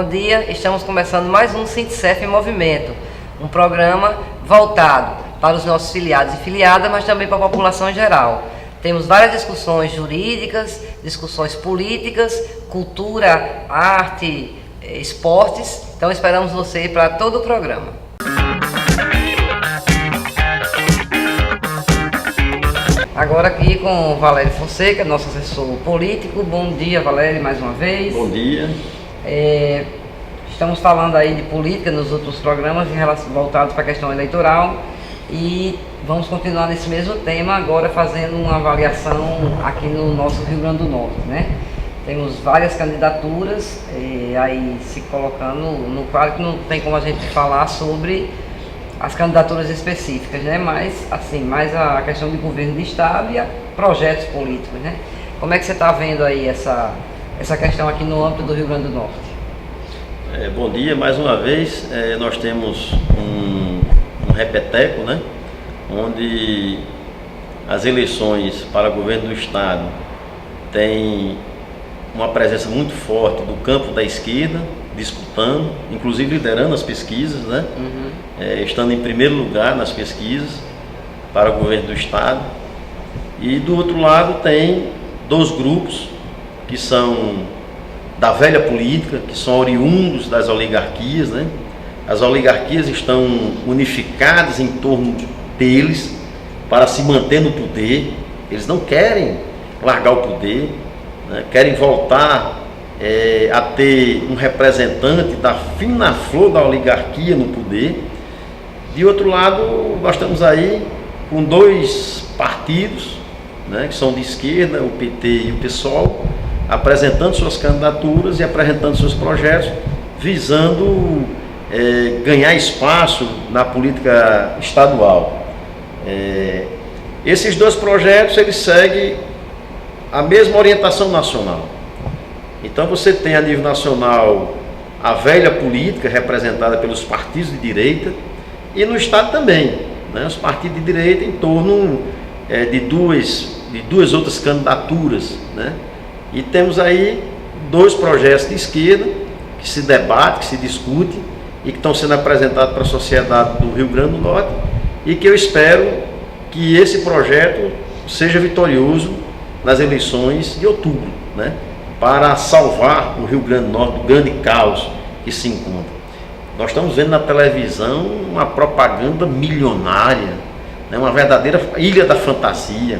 Bom dia, estamos começando mais um Sintcef em Movimento, um programa voltado para os nossos filiados e filiadas, mas também para a população em geral. Temos várias discussões jurídicas, discussões políticas, cultura, arte, esportes, então esperamos você para todo o programa. Agora aqui com o Valério Fonseca, nosso assessor político. Bom dia, Valério, mais uma vez. Bom dia. Estamos falando aí de política nos outros programas voltados para a questão eleitoral e vamos continuar nesse mesmo tema agora fazendo uma avaliação aqui no nosso Rio Grande do Norte, né? Temos várias candidaturas aí se colocando no quadro que não tem como a gente falar sobre as candidaturas específicas, né? Mas assim, mais a questão de governo de estado e projetos políticos, né? Como é que você está vendo aí essa questão aqui no âmbito do Rio Grande do Norte? Bom dia, mais uma vez nós temos um repeteco, né? Onde as eleições para o governo do estado têm uma presença muito forte do campo da esquerda, disputando, inclusive liderando as pesquisas, né? Estando em primeiro lugar nas pesquisas para o governo do estado. E do outro lado tem dois grupos que são da velha política, que são oriundos das oligarquias, né? As oligarquias estão unificadas em torno deles para se manter no poder. Eles não querem largar o poder, né? Querem voltar a ter um representante da fina flor da oligarquia no poder. De outro lado, nós estamos aí com dois partidos, né, que são de esquerda, o PT e o PSOL, apresentando suas candidaturas e apresentando seus projetos, visando ganhar espaço na política estadual. Esses dois projetos, eles seguem a mesma orientação nacional. Então você tem a nível nacional a velha política representada pelos partidos de direita e no estado também, né, os partidos de direita em torno de duas outras candidaturas, né? E temos aí dois projetos de esquerda que se debatem, que se discutem e que estão sendo apresentados para a sociedade do Rio Grande do Norte e que eu espero que esse projeto seja vitorioso nas eleições de outubro, né? Para salvar o Rio Grande do Norte do grande caos que se encontra. Nós estamos vendo na televisão uma propaganda milionária, né? Uma verdadeira ilha da fantasia.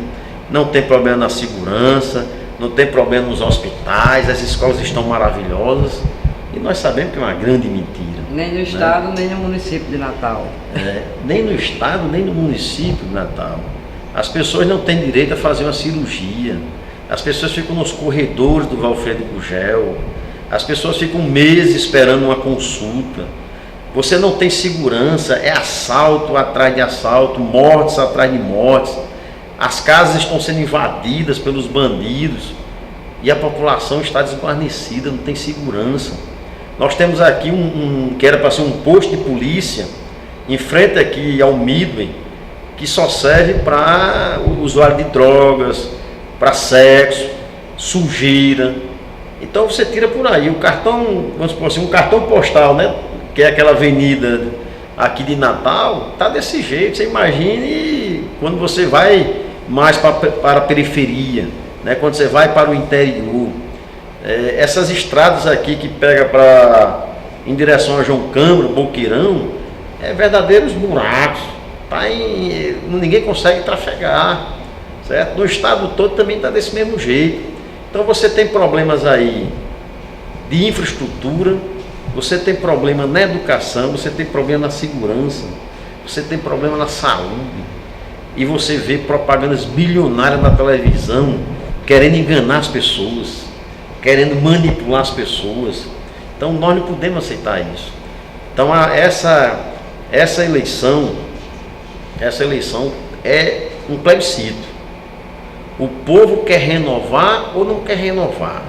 Não tem problema na segurança, não tem problema nos hospitais, as escolas estão maravilhosas e nós sabemos que é uma grande mentira. Nem no estado, né? Nem no município de Natal. Nem no estado, nem no município de Natal. As pessoas não têm direito a fazer uma cirurgia. As pessoas ficam nos corredores do Valfredo Gugel, as pessoas ficam meses esperando uma consulta. Você não tem segurança, é assalto atrás de assalto, mortes atrás de mortes. As casas estão sendo invadidas pelos bandidos e a população está desguarnecida, não tem segurança. Nós temos aqui que era para ser um posto de polícia, em frente aqui ao Midway, que só serve para o usuário de drogas, para sexo, sujeira. Então você tira por aí o cartão, vamos supor assim, um cartão postal, né? Que é aquela avenida aqui de Natal, tá desse jeito. Você imagine quando você vai mais para a periferia, né? Quando você vai para o interior. Essas estradas aqui que pega em direção a João Câmara, Boqueirão, verdadeiros buracos. Ninguém consegue trafegar. Certo? No estado todo também está desse mesmo jeito. Então você tem problemas aí de infraestrutura, você tem problema na educação, você tem problema na segurança, você tem problema na saúde. E você vê propagandas bilionárias na televisão, querendo enganar as pessoas, querendo manipular as pessoas. Então nós não podemos aceitar isso. Então essa eleição é um plebiscito. O povo quer renovar ou não quer renovar?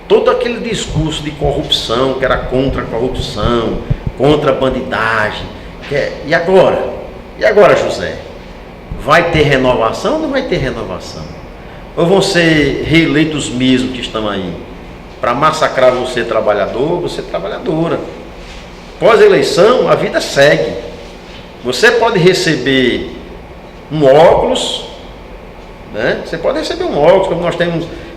Todo aquele discurso de corrupção, que era contra a corrupção, contra a bandidagem. E agora? E agora, José? Vai ter renovação ou não vai ter renovação? Ou vão ser reeleitos mesmo que estão aí? para massacrar você, trabalhador, você trabalhadora. Pós-eleição, a vida segue. Você pode receber um óculos, né? Você pode receber um óculos, como nós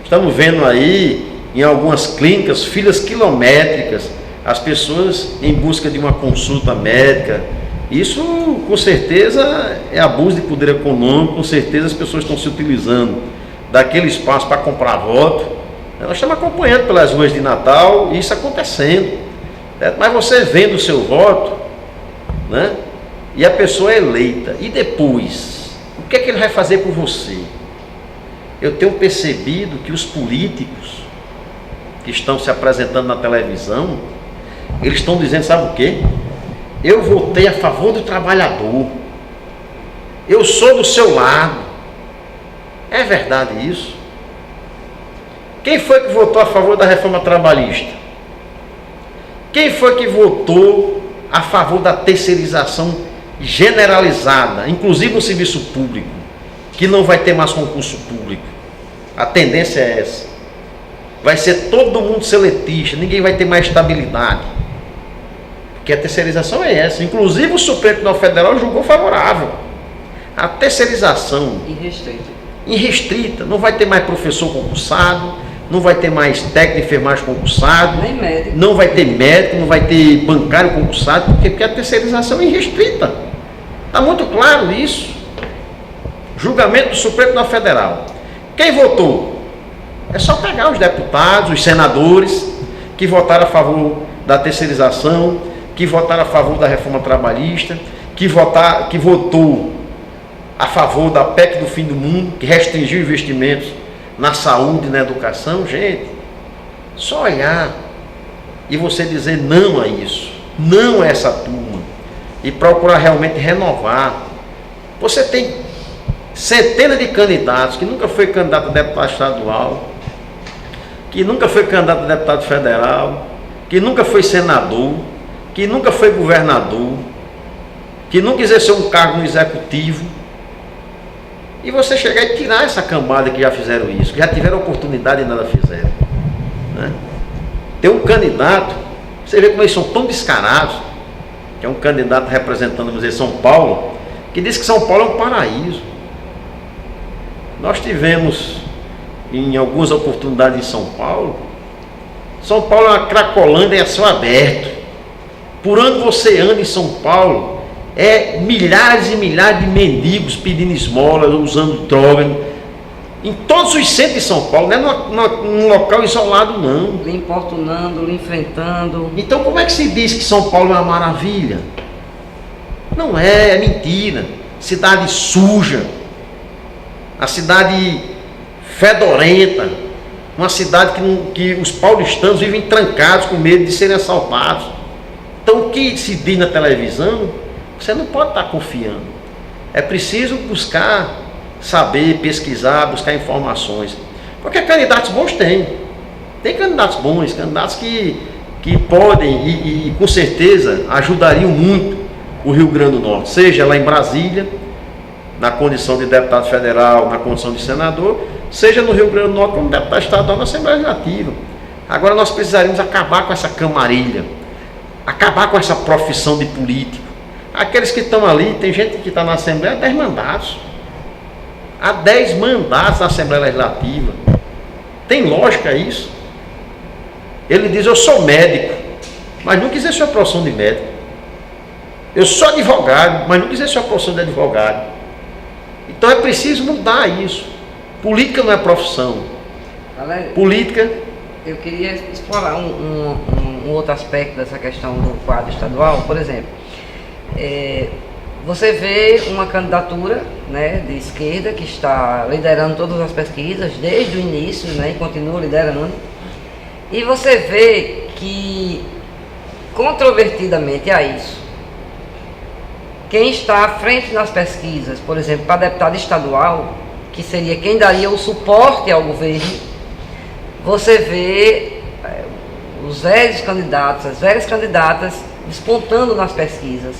estamos vendo aí em algumas clínicas, filas quilométricas, as pessoas em busca de uma consulta médica. Isso, com certeza, é abuso de poder econômico, com certeza as pessoas estão se utilizando daquele espaço para comprar voto. Nós estamos acompanhando pelas ruas de Natal isso acontecendo. Certo? Mas você vende o seu voto, né? E a pessoa é eleita. E depois? O que é que ele vai fazer por você? Eu tenho percebido que os políticos que estão se apresentando na televisão, eles estão dizendo, sabe o quê? Eu votei a favor do trabalhador. Eu sou do seu lado. É verdade isso? Quem foi que votou a favor da reforma trabalhista? Quem foi que votou a favor da terceirização generalizada, inclusive no serviço público, que não vai ter mais concurso público? A tendência é essa. Vai ser todo mundo seletista, ninguém vai ter mais estabilidade. Porque a terceirização é essa. Inclusive o Supremo Tribunal Federal julgou favorável. A terceirização irrestrita, não vai ter mais professor concursado, não vai ter mais técnico de enfermagem concursado, nem médico. Não vai ter médico, não vai ter bancário concursado, porque a terceirização é irrestrita. Está muito claro isso. Julgamento do Supremo Tribunal Federal. Quem votou? É só pegar os deputados, os senadores que votaram a favor da terceirização, que votaram a favor da reforma trabalhista, que votou a favor da PEC do fim do mundo, que restringiu investimentos na saúde e na educação. Gente, só olhar e você dizer não a isso, não a essa turma, e procurar realmente renovar. Você tem centenas de candidatos que nunca foi candidato a deputado estadual, que nunca foi candidato a deputado federal, que nunca foi senador, que nunca foi governador, que nunca exerceu um cargo no executivo, e você chegar e tirar essa cambada que já fizeram isso, que já tiveram oportunidade e nada fizeram, né? Tem um candidato, você vê como eles são tão descarados, que é um candidato representando, vamos dizer, São Paulo, que diz que São Paulo é um paraíso. Nós tivemos em algumas oportunidades em São Paulo é uma cracolândia a céu aberto. Por onde você anda em São Paulo, é milhares e milhares de mendigos pedindo esmola, usando droga, em todos os centros de São Paulo, não é num local isolado não. Lhe importunando, lhe enfrentando. Então como é que se diz que São Paulo é uma maravilha? Não é mentira. Cidade suja, a cidade fedorenta, uma cidade que os paulistanos vivem trancados com medo de serem assaltados. Então o que se diz na televisão, você não pode estar confiando. É preciso buscar saber, pesquisar, buscar informações. Porque candidatos bons tem candidatos bons, candidatos que podem e com certeza ajudariam muito o Rio Grande do Norte, seja lá em Brasília, na condição de deputado federal, na condição de senador, seja no Rio Grande do Norte como deputado estadual na Assembleia Legislativa. Agora nós precisaríamos acabar com essa camarilha, acabar com essa profissão de político. Aqueles que estão ali, tem gente que está na Assembleia há 10 mandatos. Há 10 mandatos na Assembleia Legislativa. Tem lógica isso? Ele diz, eu sou médico, mas nunca exerceu a profissão de médico. Eu sou advogado, mas nunca exerceu a profissão de advogado. Então é preciso mudar isso. Política não é profissão. Valério, política... Eu queria explorar um outro aspecto dessa questão do quadro estadual. Por exemplo, você vê uma candidatura, né, de esquerda que está liderando todas as pesquisas desde o início, né, e continua liderando. E você vê que, controvertidamente a isso, quem está à frente nas pesquisas, por exemplo, para deputado estadual, que seria quem daria o suporte ao governo, você vê os velhos candidatos, as velhas candidatas despontando nas pesquisas.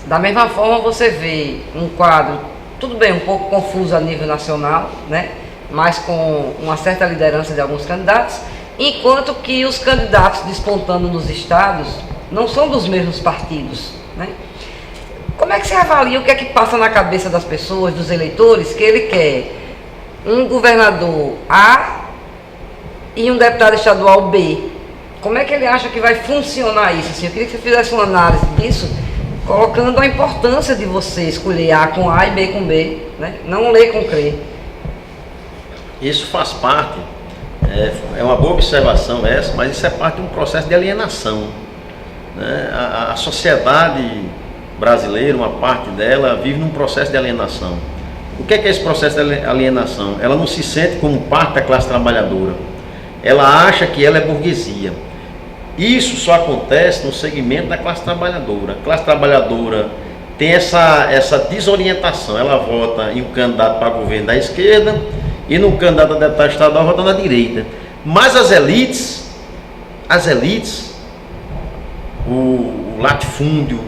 Da mesma forma, você vê um quadro, tudo bem, um pouco confuso a nível nacional, né? Mas com uma certa liderança de alguns candidatos, enquanto que os candidatos despontando nos estados não são dos mesmos partidos, né? Como é que você avalia o que é que passa na cabeça das pessoas, dos eleitores, que ele quer um governador A e um deputado estadual B? Como é que ele acha que vai funcionar isso? Assim, eu queria que você fizesse uma análise disso, colocando a importância de você escolher A com A e B com B, né? Não ler com crer. Isso faz parte, é uma boa observação essa, mas isso é parte de um processo de alienação, né? A sociedade brasileira, uma parte dela, vive num processo de alienação. O que é esse processo de alienação? Ela não se sente como parte da classe trabalhadora. Ela acha que ela é burguesia. Isso só acontece no segmento da classe trabalhadora. A classe trabalhadora tem essa desorientação. Ela vota em um candidato para governo da esquerda e no candidato a deputado estadual vota na direita. Mas as elites, o latifúndio,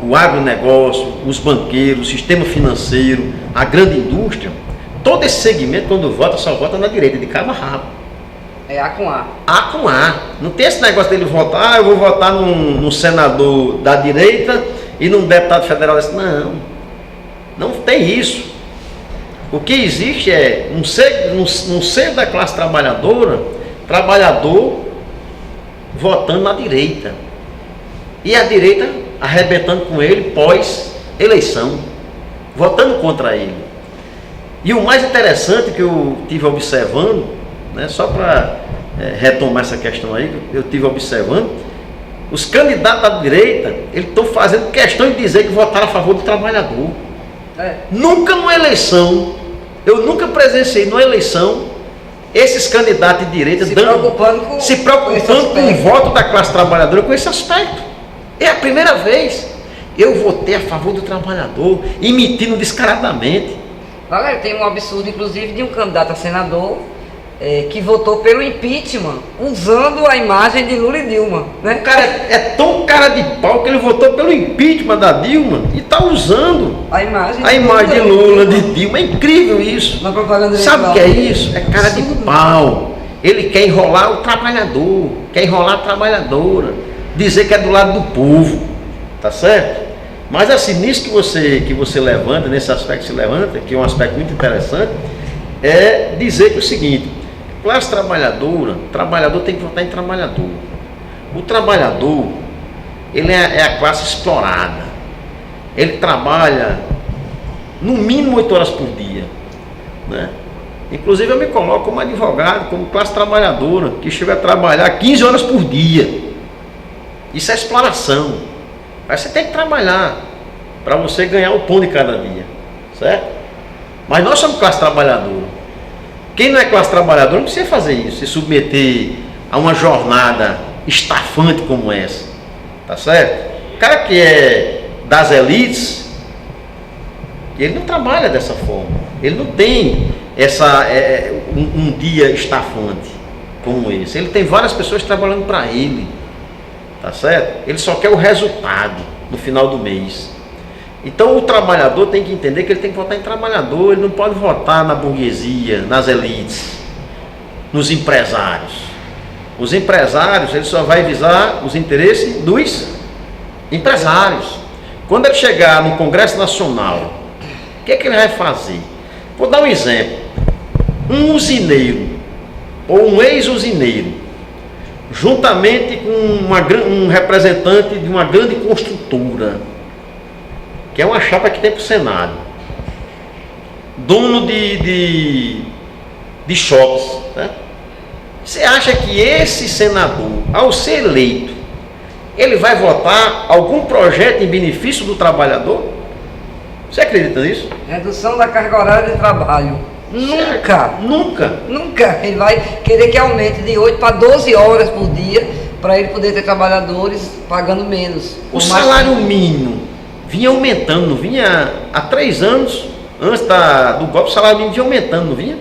o agronegócio, os banqueiros, o sistema financeiro, a grande indústria, todo esse segmento, quando vota, só vota na direita, de cabo a rabo. É A com A. A com A. Não tem esse negócio dele votar, eu vou votar num senador da direita e num deputado federal. Não, não tem isso. O que existe é, no seio da classe trabalhadora, trabalhador votando na direita. E a direita arrebentando com ele pós-eleição, votando contra ele. E o mais interessante que eu tive observando, né, só para retomar essa questão aí, eu tive observando, os candidatos da direita, eles estão fazendo questão de dizer que votaram a favor do trabalhador. Nunca numa eleição, eu nunca presenciei numa eleição, esses candidatos de direita se preocupando com o voto da classe trabalhadora com esse aspecto. É a primeira vez. Eu votei a favor do trabalhador, emitindo descaradamente. Galera, tem um absurdo, inclusive, de um candidato a senador que votou pelo impeachment, usando a imagem de Lula e Dilma, né? O cara é tão cara de pau que ele votou pelo impeachment da Dilma e está usando a imagem de Lula, de Dilma. É incrível isso. Na propaganda sabe o que é isso? É cara de pau. Ele quer enrolar o trabalhador, quer enrolar a trabalhadora, dizer que é do lado do povo, tá certo? Mas assim, nisso que você levanta, nesse aspecto que se levanta, que é um aspecto muito interessante, é dizer que é o seguinte: classe trabalhadora, trabalhador tem que votar em trabalhador. O trabalhador, ele é a classe explorada. Ele trabalha no mínimo 8 horas por dia, né? Inclusive eu me coloco como advogado, como classe trabalhadora, que chega a trabalhar 15 horas por dia. Isso é exploração. Aí você tem que trabalhar para você ganhar o pão de cada dia, certo? Mas nós somos classe trabalhadora. Quem não é classe trabalhadora não precisa fazer isso, se submeter a uma jornada estafante como essa, tá certo? O cara que é das elites, ele não trabalha dessa forma. Ele não tem um dia estafante como esse. Ele tem várias pessoas trabalhando para ele. Tá certo? Ele só quer o resultado no final do mês. Então o trabalhador tem que entender que ele tem que votar em trabalhador, ele não pode votar na burguesia, nas elites, nos empresários. Os empresários, ele só vai visar os interesses dos empresários. Quando ele chegar no Congresso Nacional, o que é que ele vai fazer? Vou dar um exemplo. Um usineiro, ou um ex-usineiro, juntamente com um representante de uma grande construtora, que é uma chapa que tem para o Senado, dono de shops, né? Você acha que esse senador, ao ser eleito, ele vai votar algum projeto em benefício do trabalhador? Você acredita nisso? Redução da carga horária de trabalho. Nunca. Ele vai querer que aumente de 8 para 12 horas por dia, para ele poder ter trabalhadores pagando menos. O salário mínimo vinha aumentando, não vinha? Há 3 anos, antes do golpe, o salário mínimo vinha aumentando, não vinha?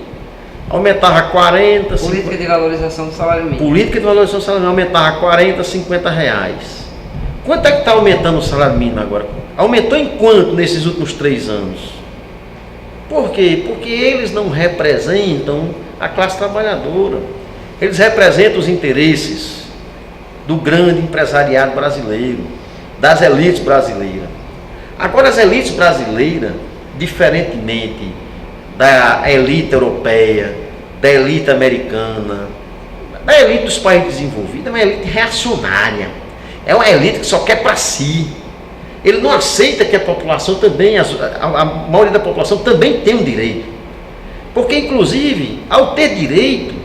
Aumentava 40, Política de valorização do salário mínimo. Política de valorização do salário mínimo, aumentava 40, 50 reais. Quanto é que está aumentando o salário mínimo agora? Aumentou em quanto nesses últimos 3 anos? Por quê? Porque eles não representam a classe trabalhadora. Eles representam os interesses do grande empresariado brasileiro, das elites brasileiras. Agora, as elites brasileiras, diferentemente da elite europeia, da elite americana, da elite dos países desenvolvidos, é uma elite reacionária. É uma elite que só quer para si. Ele não aceita que a população também, a maioria da população também tem um direito. Porque, inclusive, ao ter direito,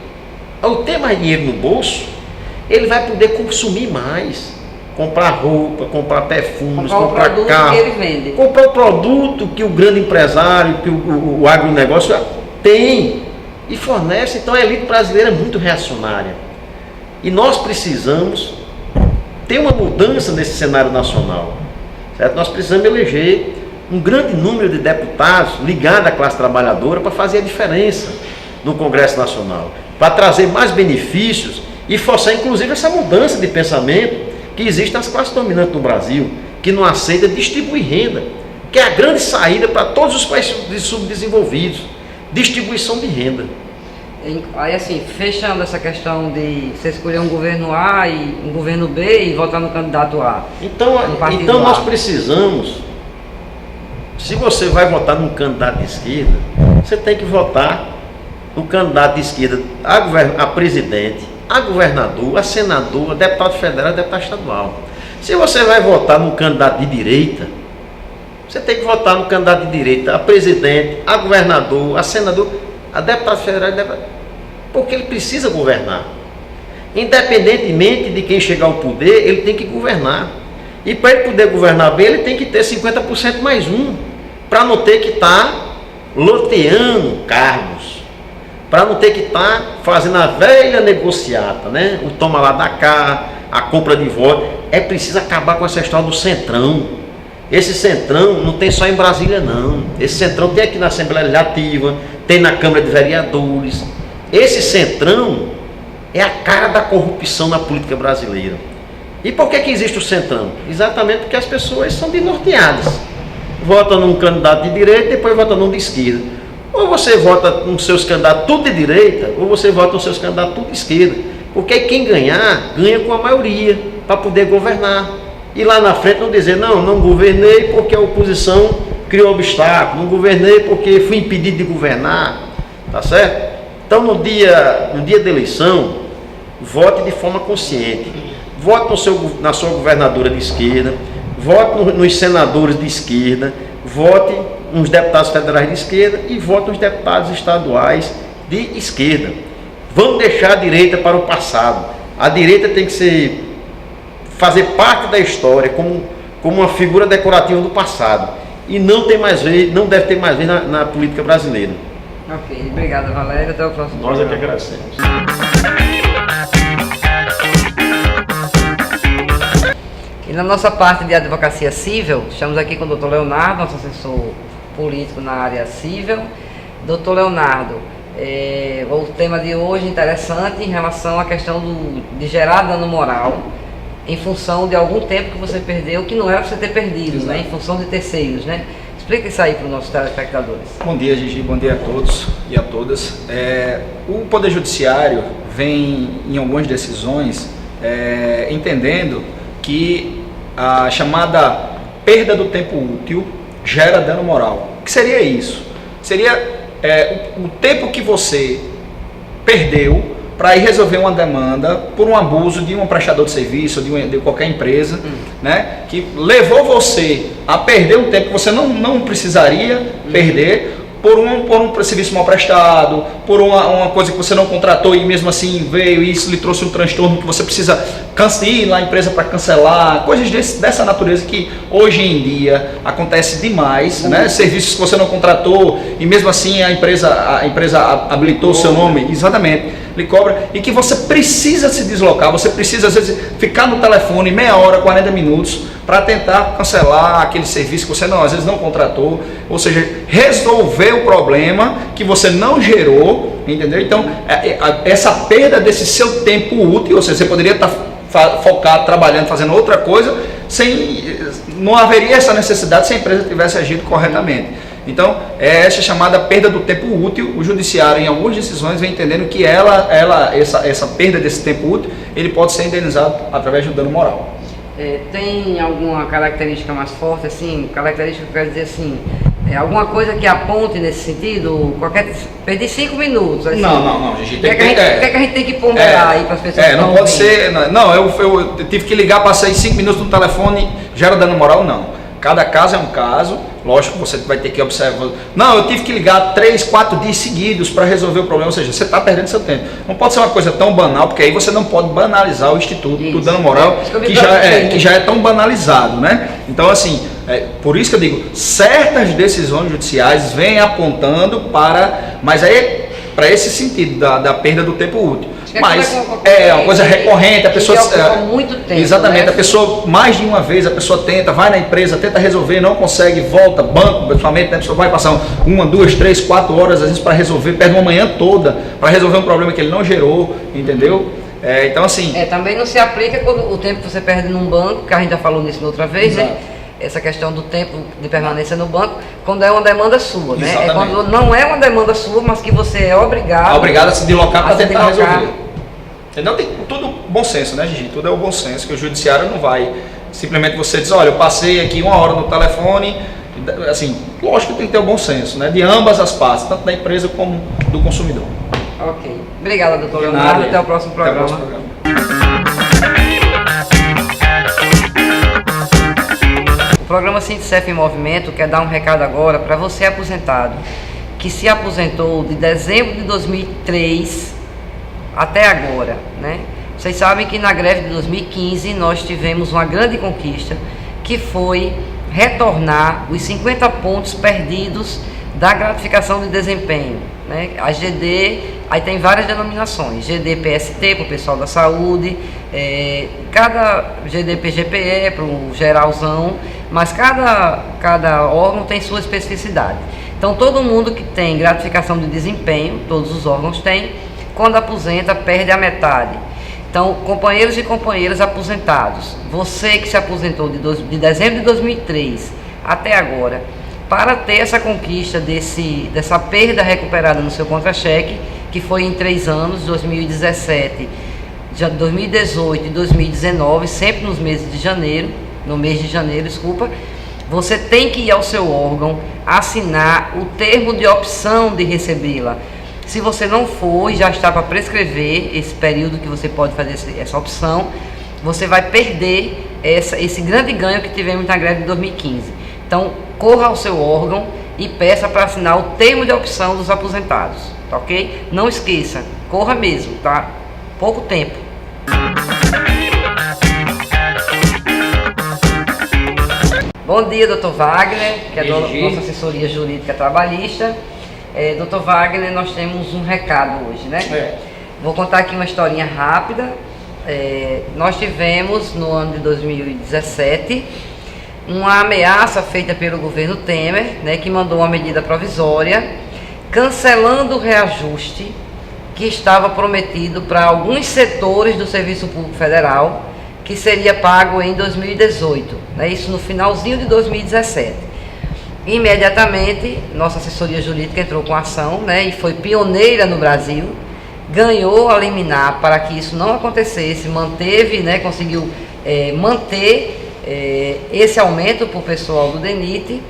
ao ter mais dinheiro no bolso, ele vai poder consumir mais. Comprar roupa, comprar perfumes, comprar carro, que ele vende. Comprar o produto que o grande empresário, que o agronegócio tem e fornece. Então a elite brasileira é muito reacionária. E nós precisamos ter uma mudança nesse cenário nacional. Certo? Nós precisamos eleger um grande número de deputados ligados à classe trabalhadora para fazer a diferença no Congresso Nacional, para trazer mais benefícios e forçar inclusive essa mudança de pensamento que existe nas classes dominantes do Brasil, que não aceita distribuir renda, que é a grande saída para todos os países subdesenvolvidos, distribuição de renda. Aí assim, fechando essa questão de você escolher um governo A e um governo B e votar no candidato A. Então nós precisamos, se você vai votar num candidato de esquerda, você tem que votar no candidato de esquerda a presidente, a governador, a senador, a deputado federal, a deputado estadual. Se você vai votar num candidato de direita, você tem que votar no candidato de direita, a presidente, a governador, a senador, a deputado federal, porque ele precisa governar. Independentemente de quem chegar ao poder, ele tem que governar. E para ele poder governar bem, ele tem que ter 50% mais um, para não ter que estar loteando cargos, para não ter que estar fazendo a velha negociata, né? O toma lá da cá, a compra de voto. É preciso acabar com essa história do centrão. Esse centrão não tem só em Brasília, não. Esse centrão tem aqui na Assembleia Legislativa, tem na Câmara de Vereadores. Esse centrão é a cara da corrupção na política brasileira. E por que existe o centrão? Exatamente porque as pessoas são desnorteadas. Votam num candidato de direita e depois votam num de esquerda. Ou você vota nos seus candidatos tudo de direita, ou você vota nos seus candidatos tudo de esquerda. Porque aí quem ganhar, ganha com a maioria, para poder governar. E lá na frente não dizer, não governei porque a oposição criou obstáculo, não governei porque fui impedido de governar, tá certo? Então no dia da eleição, vote de forma consciente. Vote na sua governadora de esquerda, vote nos senadores de esquerda, vote nos deputados federais de esquerda e vote nos deputados estaduais de esquerda. Vamos deixar a direita para o passado. A direita tem que fazer parte da história como uma figura decorativa do passado. E não deve ter mais vez na política brasileira. Ok, obrigado, Valério. Até o próximo. Nós é que agradecemos. E na nossa parte de advocacia civil, estamos aqui com o Dr. Leonardo, nosso assessor político na área civil. Dr. Leonardo, o tema de hoje é interessante em relação à questão de gerar dano moral em função de algum tempo que você perdeu, que não era para você ter perdido, né? Em função de terceiros, né? Explica isso aí para os nossos telespectadores. Bom dia, Gigi, bom dia a todos e a todas. O Poder Judiciário vem em algumas decisões entendendo que a chamada perda do tempo útil gera dano moral. O que seria isso? Seria o tempo que você perdeu para ir resolver uma demanda por um abuso de um prestador de serviço, de qualquer empresa, né, que levou você a perder um tempo que você não precisaria perder por um serviço mal prestado, por uma coisa que você não contratou e mesmo assim veio e isso lhe trouxe um transtorno que você precisa ir na empresa para cancelar, coisas dessa natureza que hoje em dia acontece demais, né? Serviços que você não contratou e mesmo assim a empresa habilitou o seu nome, exatamente, lhe cobra, e que você precisa se deslocar, você precisa às vezes ficar no telefone meia hora, 40 minutos para tentar cancelar aquele serviço que você às vezes não contratou, ou seja, resolver o problema que você não gerou, entendeu? Então, essa perda desse seu tempo útil, ou seja, você poderia estar focado, trabalhando, fazendo outra coisa, não haveria essa necessidade se a empresa tivesse agido corretamente. Então, é essa chamada perda do tempo útil. O judiciário, em algumas decisões, vem entendendo que essa perda desse tempo útil, ele pode ser indenizado através do dano moral. Tem alguma característica mais forte, assim, característica que eu quero dizer assim, alguma coisa que aponte nesse sentido? Perdi 5 minutos. Assim, não, Gigi. O que é que a gente tem que ponderar aí para as pessoas? Não pode ser. Não, eu tive que ligar, passei 5 minutos no telefone, gera dano moral? Não. Cada caso é um caso, lógico, você vai ter que observar. Não, eu tive que ligar 3, 4 dias seguidos para resolver o problema, ou seja, você está perdendo seu tempo. Não pode ser uma coisa tão banal, porque aí você não pode banalizar o instituto do dano moral, que já é tão banalizado, né? Então, assim, por isso que eu digo, certas decisões judiciais vêm apontando mas aí para esse sentido da perda do tempo útil. Mas é uma coisa recorrente, a pessoa muito tempo, exatamente, né? A pessoa mais de uma vez, a pessoa tenta, vai na empresa, tenta resolver, não consegue, volta, banco, principalmente, né? A pessoa vai passar 1, 2, 3, 4 horas às vezes para resolver, perde uma manhã toda para resolver um problema que ele não gerou, entendeu? Então assim. Também não se aplica quando o tempo que você perde num banco, que a gente já falou nisso na outra vez, Exato. né? Essa questão do tempo de permanência no banco, quando é uma demanda sua, né? Exatamente. É quando não é uma demanda sua, mas que você é obrigado a se deslocar para tentar resolver. Então tem tudo bom senso, né, Gigi? Tudo é o bom senso, que o judiciário não vai simplesmente você diz, olha, eu passei aqui 1 hora no telefone, assim, lógico que tem que ter o bom senso, né? De ambas as partes, tanto da empresa como do consumidor. Ok. Obrigada, doutor Leonardo. Até o próximo programa. O programa Sindicef em Movimento quer dar um recado agora para você aposentado que se aposentou de dezembro de 2003 até agora, né? Vocês sabem que na greve de 2015 nós tivemos uma grande conquista, que foi retornar os 50 pontos perdidos da gratificação de desempenho, né? A GD, aí tem várias denominações, GD-PST para o pessoal da saúde, cada GD-PGPE para o geralzão, mas cada órgão tem sua especificidade. Então todo mundo que tem gratificação de desempenho, todos os órgãos têm, quando aposenta perde a metade. Então, companheiros e companheiras aposentados, você que se aposentou de dezembro de 2003 até agora, para ter essa conquista dessa perda recuperada no seu contra-cheque, que foi em 3 anos, 2017, 2018 e 2019, sempre no mês de janeiro, você tem que ir ao seu órgão assinar o termo de opção de recebê-la. Se você não for e já está para prescrever esse período que você pode fazer essa opção, você vai perder esse grande ganho que tivemos na greve de 2015. Então, corra ao seu órgão e peça para assinar o termo de opção dos aposentados, tá ok? Não esqueça, corra mesmo, tá? Pouco tempo. Bom dia, doutor Wagner, que é da nossa assessoria jurídica trabalhista. Doutor Wagner, nós temos um recado hoje, né? Vou contar aqui uma historinha rápida. Nós tivemos, no ano de 2017, uma ameaça feita pelo governo Temer, né, que mandou uma medida provisória cancelando o reajuste que estava prometido para alguns setores do Serviço Público Federal, que seria pago em 2018, né, isso no finalzinho de 2017. Imediatamente, nossa assessoria jurídica entrou com ação, né, e foi pioneira no Brasil, ganhou a liminar para que isso não acontecesse, manteve, né, conseguiu manter esse aumento para o pessoal do DENIT,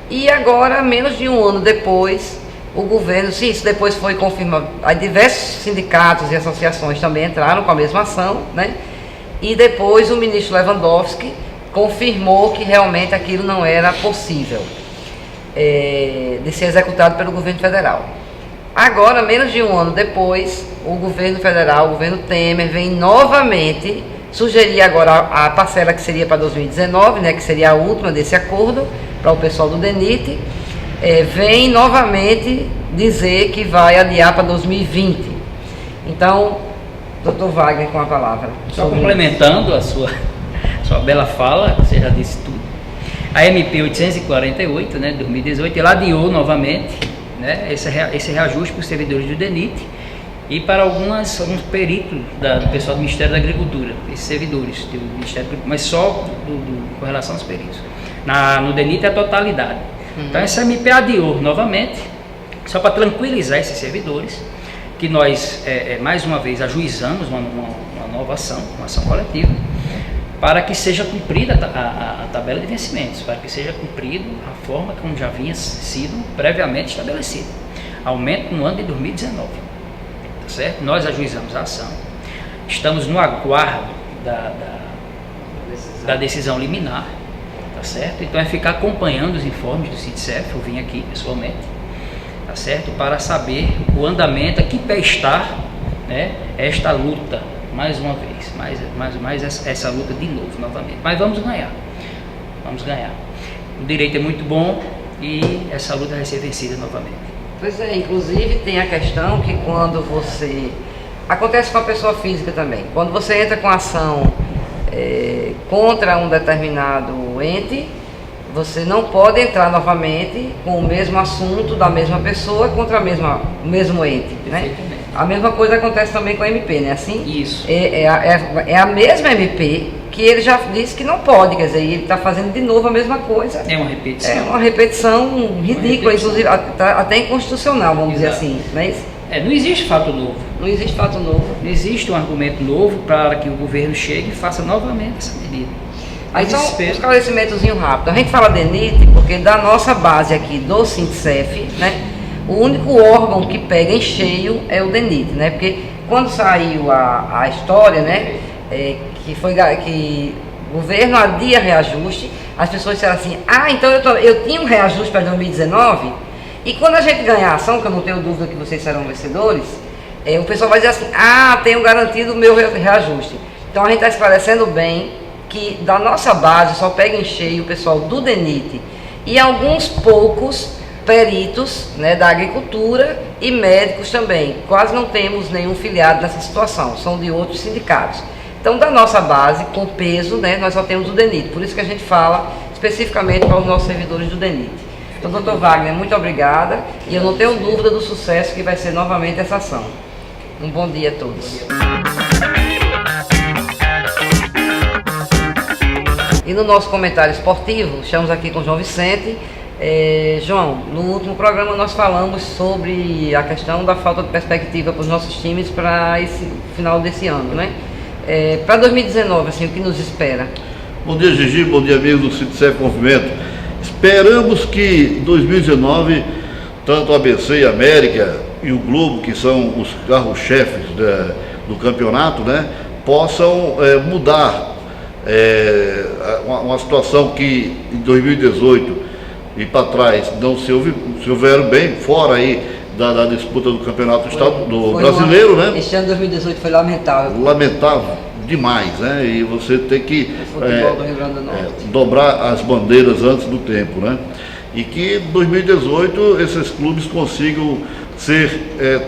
e agora, menos de 1 ano depois, o governo, sim, isso depois foi confirmado, aí diversos sindicatos e associações também entraram com a mesma ação, né, e depois o ministro Lewandowski confirmou que realmente aquilo não era possível de ser executado pelo governo federal. Agora, menos de 1 ano depois, o governo federal, o governo Temer, vem novamente sugerir agora a parcela que seria para 2019, né, que seria a última desse acordo, para o pessoal do DENIT, vem novamente dizer que vai adiar para 2020. Então, doutor Wagner, com a palavra. Só complementando a sua bela fala, você já disse tudo. A MP 848, né, de 2018, ela adiou novamente, né, esse reajuste para os servidores do DENIT e para alguns peritos do pessoal do Ministério da Agricultura, esses servidores do Ministério, mas só com relação aos peritos. No DENIT é a totalidade. Então essa MP adiou novamente, só para tranquilizar esses servidores, que nós mais uma vez ajuizamos uma nova ação, uma ação coletiva, para que seja cumprida a tabela de vencimentos, para que seja cumprida a forma como já vinha sido previamente estabelecida. Aumento no ano de 2019, tá certo? Nós ajuizamos a ação, estamos no aguardo da decisão liminar, tá certo? Então é ficar acompanhando os informes do SINDICEF, eu vim aqui pessoalmente, tá certo? Para saber o andamento, a que pé está, né, esta luta, mais uma vez, mais essa luta de novo, novamente. Mas vamos ganhar. O direito é muito bom e essa luta vai ser vencida novamente. Pois é, inclusive tem a questão que quando você... Acontece com a pessoa física também. Quando você entra com ação contra um determinado ente, você não pode entrar novamente com o mesmo assunto da mesma pessoa contra o mesmo ente, né? A mesma coisa acontece também com a MP, né? Assim, isso. É a mesma MP que ele já disse que não pode, quer dizer, ele está fazendo de novo a mesma coisa. É uma repetição. É uma repetição ridícula, inclusive até inconstitucional, vamos dizer assim, não é isso? Não existe fato novo. Não existe fato novo. Não existe um argumento novo para que o governo chegue e faça novamente essa medida. Aí só um esclarecimentozinho rápido. A gente fala DENIT porque da nossa base aqui do SINDICEF, né, o único órgão que pega em cheio é o DENIT, né? Porque quando saiu a história, né, que o governo adia reajuste, as pessoas disseram assim, então eu tinha um reajuste para 2019, e quando a gente ganhar a ação, que eu não tenho dúvida que vocês serão vencedores, o pessoal vai dizer assim, tenho garantido o meu reajuste. Então a gente está esclarecendo bem que da nossa base só pega em cheio o pessoal do DENIT e alguns poucos peritos, né, da agricultura e médicos também. Quase não temos nenhum filiado nessa situação, são de outros sindicatos. Então, da nossa base, com peso, né, nós só temos o DENIT. Por isso que a gente fala especificamente para os nossos servidores do DENIT. Então, doutor Wagner, muito obrigada. E eu não tenho dúvida do sucesso que vai ser novamente essa ação. Um bom dia a todos. E no nosso comentário esportivo, estamos aqui com o João Vicente. João, no último programa nós falamos sobre a questão da falta de perspectiva para os nossos times para esse final desse ano, né? Para 2019, assim, o que nos espera? Bom dia, Gigi, bom dia, amigos do SINDICEF Movimento. Esperamos que 2019, tanto a ABC e a América e o Globo, que são os carros-chefes do campeonato, né, possam mudar uma situação que em 2018 e para trás não se houveram bem, fora aí da disputa do campeonato do brasileiro, né? Este ano de 2018 foi lamentável. Lamentável demais, né? E você tem que futebol do Rio Grande do Norte. Dobrar as bandeiras antes do tempo, né? E que em 2018 esses clubes consigam ser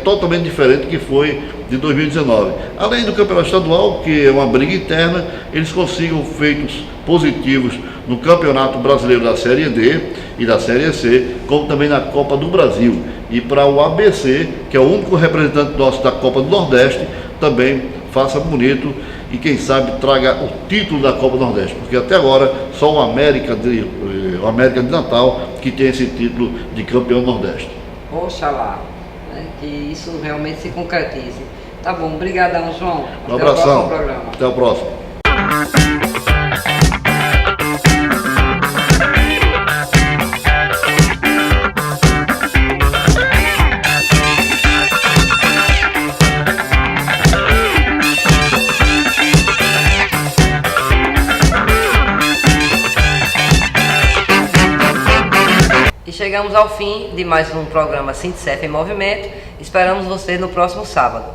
totalmente diferente do que foi de 2019. Além do campeonato estadual, que é uma briga interna, eles consigam feitos positivos no Campeonato Brasileiro da Série D e da Série C, como também na Copa do Brasil. E para o ABC, que é o único representante nosso da Copa do Nordeste, também faça bonito e quem sabe traga o título da Copa do Nordeste, porque até agora só o América de Natal que tem esse título de campeão do Nordeste. Oxalá, né, que isso realmente se concretize. Tá bom, obrigadão, João. Um abração. Até o próximo. Chegamos ao fim de mais um programa SINDICEF em Movimento. Esperamos você no próximo sábado.